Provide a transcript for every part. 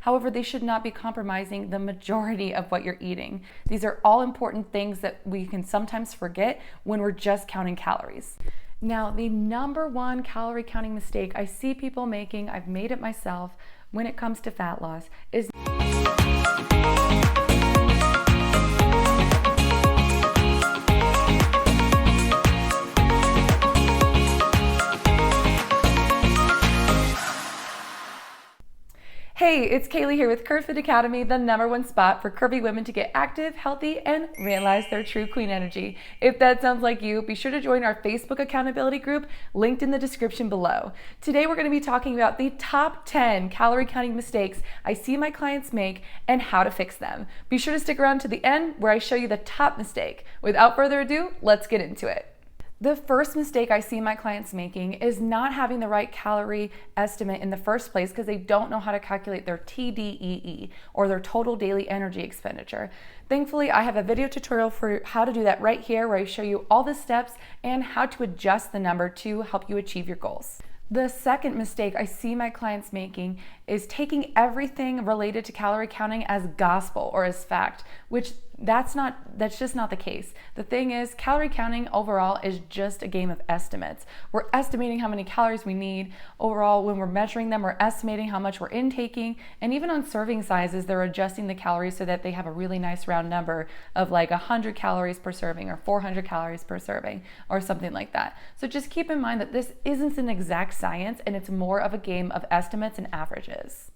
However, they should not be compromising the majority of what you're eating. These are all important things that we can sometimes forget when we're just counting calories. Now, the number one calorie counting mistake I see people making, I've made it myself, when it comes to fat loss is Hey, it's Kaylee here with Curve Fit Academy, the #1 spot for curvy women to get active, healthy, and realize their true queen energy. If that sounds like you, be sure to join our Facebook accountability group linked in the description below. Today we're going to be talking about the top 10 calorie counting mistakes I see my clients make and how to fix them. Be sure to stick around to the end where I show you the top mistake. Without further ado, let's get into it. The first mistake I see my clients making is not having the right calorie estimate in the first place because they don't know how to calculate their TDEE, or their total daily energy expenditure. Thankfully, I have a video tutorial for how to do that right here where I show you all the steps and how to adjust the number to help you achieve your goals. The second mistake I see my clients making is taking everything related to calorie counting as gospel or as fact, which that's just not the case. The thing is, calorie counting overall is just a game of estimates. We're estimating how many calories we need. Overall, when we're measuring them, we're estimating how much we're intaking, and even on serving sizes, they're adjusting the calories so that they have a really nice round number of like 100 calories per serving or 400 calories per serving or something like that. So just keep in mind that this isn't an exact science, and it's more of a game of estimates and averages.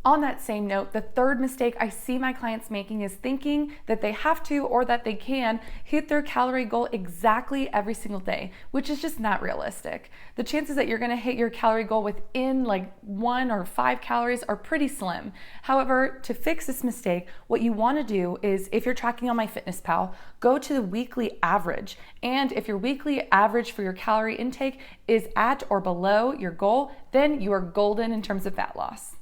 On that same note, the third mistake I see my clients making is thinking that they have to or that they can hit their calorie goal exactly every single day, which is just not realistic. The chances that you're going to hit your calorie goal within like 1 or 5 calories are pretty slim. However, to fix this mistake, what you want to do is, if you're tracking on MyFitnessPal, go to the weekly average. And if your weekly average for your calorie intake is at or below your goal, then you are golden in terms of fat loss.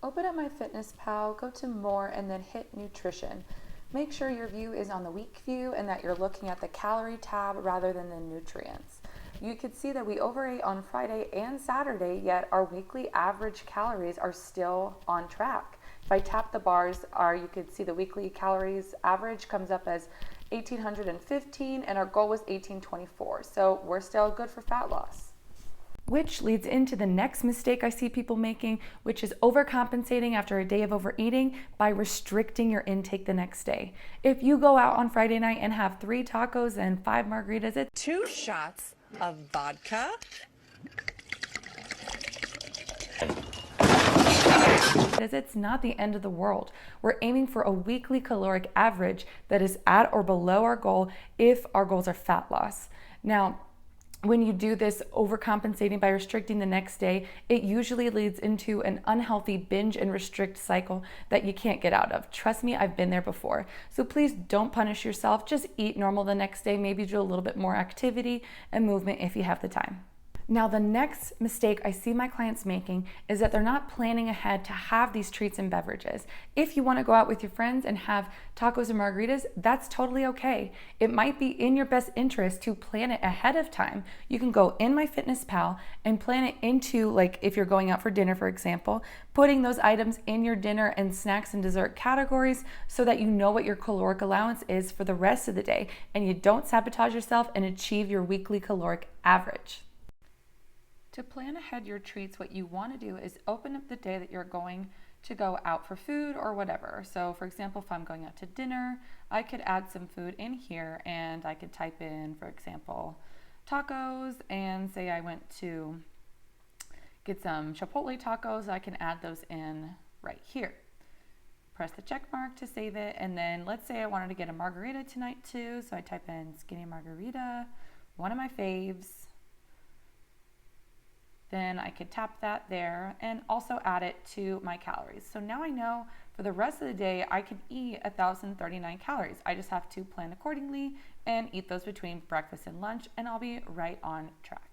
Open up MyFitnessPal, go to More, and then hit Nutrition. Make sure your view is on the week view and that you're looking at the calorie tab rather than the nutrients. You can see that we overate on Friday and Saturday, yet our weekly average calories are still on track. If I tap the bars, you could see the weekly calories average comes up as 1,815, and our goal was 1,824. So we're still good for fat loss. Which leads into the next mistake I see people making, which is overcompensating after a day of overeating by restricting your intake the next day. If you go out on Friday night and have 3 tacos and 5 margaritas, it's 2 shots of vodka. It's not the end of the world. We're aiming for a weekly caloric average that is at or below our goal if our goals are fat loss. Now, when you do this overcompensating by restricting the next day, it usually leads into an unhealthy binge and restrict cycle that you can't get out of. Trust me, I've been there before. So please don't punish yourself. Just eat normal the next day. Maybe do a little bit more activity and movement if you have the time. Now, the next mistake I see my clients making is that they're not planning ahead to have these treats and beverages. If you want to go out with your friends and have tacos and margaritas, that's totally okay. It might be in your best interest to plan it ahead of time. You can go in MyFitnessPal and plan it into, like if you're going out for dinner, for example, putting those items in your dinner and snacks and dessert categories so that you know what your caloric allowance is for the rest of the day and you don't sabotage yourself and achieve your weekly caloric average. To plan ahead your treats, what you want to do is open up the day that you're going to go out for food or whatever. So for example, if I'm going out to dinner, I could add some food in here and I could type in, for example, tacos, and say I went to get some Chipotle tacos, I can add those in right here. Press the check mark to save it, and then let's say I wanted to get a margarita tonight too, so I type in skinny margarita, one of my faves. Then I could tap that there and also add it to my calories. So now I know for the rest of the day I can eat 1,039 calories. I just have to plan accordingly and eat those between breakfast and lunch, and I'll be right on track.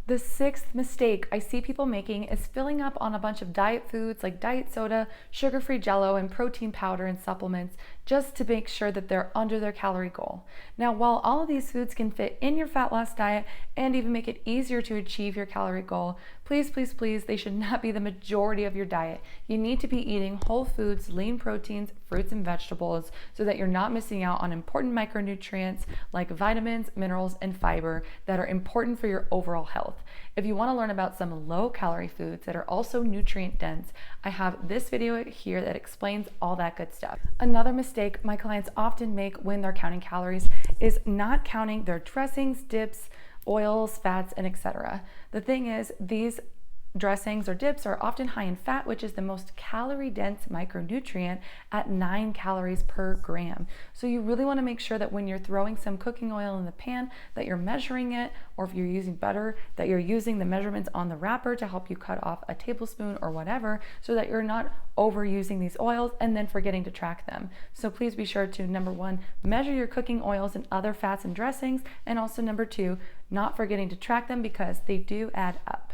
The sixth mistake I see people making is filling up on a bunch of diet foods like diet soda, sugar-free Jell-O, and protein powder and supplements just to make sure that they're under their calorie goal. Now, while all of these foods can fit in your fat loss diet and even make it easier to achieve your calorie goal, Please, please, please, they should not be the majority of your diet. You need to be eating whole foods, lean proteins, fruits and vegetables so that you're not missing out on important micronutrients like vitamins, minerals, and fiber that are important for your overall health. If you want to learn about some low-calorie foods that are also nutrient dense, I have this video here that explains all that good stuff. Another mistake my clients often make when they're counting calories is not counting their dressings, dips, oils, fats, and etc. The thing is, these dressings or dips are often high in fat, which is the most calorie dense micronutrient at 9 calories per gram. So you really want to make sure that when you're throwing some cooking oil in the pan that you're measuring it, or if you're using butter, that you're using the measurements on the wrapper to help you cut off a tablespoon or whatever, so that you're not overusing these oils and then forgetting to track them. So please be sure to, number one, measure your cooking oils and other fats and dressings, and also number two, not forgetting to track them because they do add up.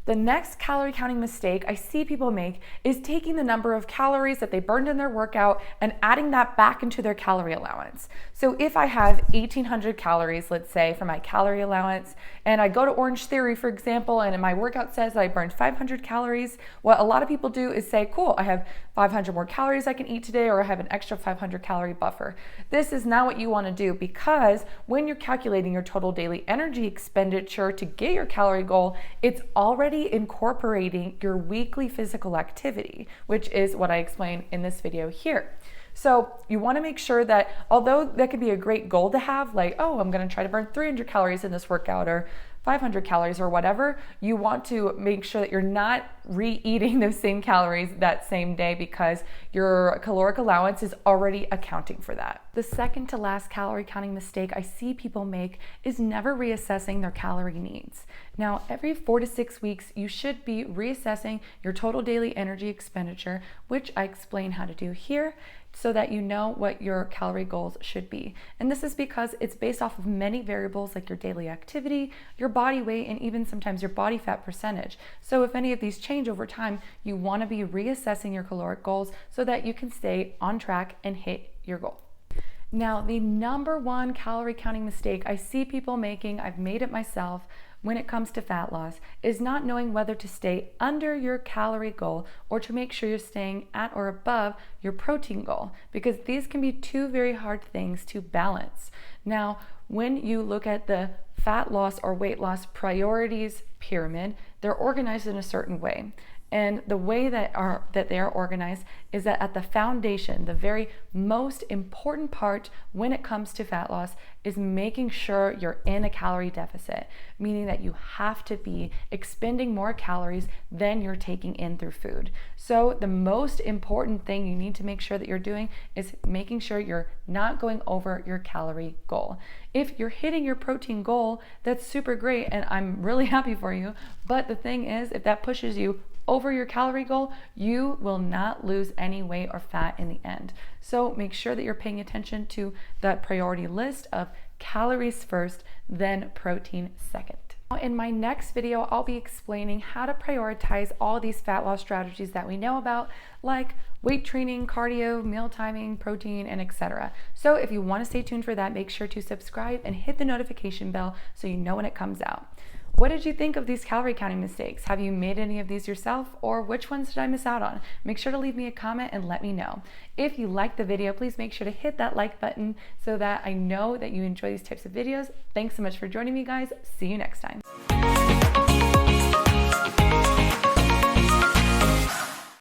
The next calorie counting mistake I see people make is taking the number of calories that they burned in their workout and adding that back into their calorie allowance. So if I have 1,800 calories, let's say, for my calorie allowance, and I go to Orange Theory, for example, and my workout says that I burned 500 calories, what a lot of people do is say, cool, I have 500 more calories I can eat today, or I have an extra 500 calorie buffer. This is not what you want to do, because when you're calculating your total daily energy expenditure to get your calorie goal, it's already incorporating your weekly physical activity, which is what I explained in this video here. So you want to make sure that, although that could be a great goal to have, like, oh, I'm going to try to burn 300 calories in this workout or 500 calories or whatever, you want to make sure that you're not re-eating those same calories that same day, because your caloric allowance is already accounting for that. The second to last calorie counting mistake I see people make is never reassessing their calorie needs. Now, every 4 to 6 weeks, you should be reassessing your total daily energy expenditure, which I explain how to do here, so that you know what your calorie goals should be. And this is because it's based off of many variables like your daily activity, your body weight, and even sometimes your body fat percentage. So if any of these change over time, you want to be reassessing your caloric goals so that you can stay on track and hit your goal. Now, the number one calorie counting mistake I see people making, I've made it myself, when it comes to fat loss, is not knowing whether to stay under your calorie goal or to make sure you're staying at or above your protein goal, because these can be two very hard things to balance. Now, when you look at the fat loss or weight loss priorities pyramid, they're organized in a certain way. And the way that they are organized is that at the foundation, the very most important part when it comes to fat loss is making sure you're in a calorie deficit, meaning that you have to be expending more calories than you're taking in through food. So the most important thing you need to make sure that you're doing is making sure you're not going over your calorie goal. If you're hitting your protein goal, that's super great, and I'm really happy for you. But the thing is, if that pushes you over your calorie goal, you will not lose any weight or fat in the end. So make sure that you're paying attention to that priority list of calories first, then protein second. In my next video, I'll be explaining how to prioritize all these fat loss strategies that we know about, like weight training, cardio, meal timing, protein, and etc. So if you want to stay tuned for that, make sure to subscribe and hit the notification bell so you know when it comes out. What did you think of these calorie counting mistakes? Have you made any of these yourself, or which ones did I miss out on? Make sure to leave me a comment and let me know. If you liked the video, please make sure to hit that like button so that I know that you enjoy these types of videos. Thanks so much for joining me, guys. See you next time.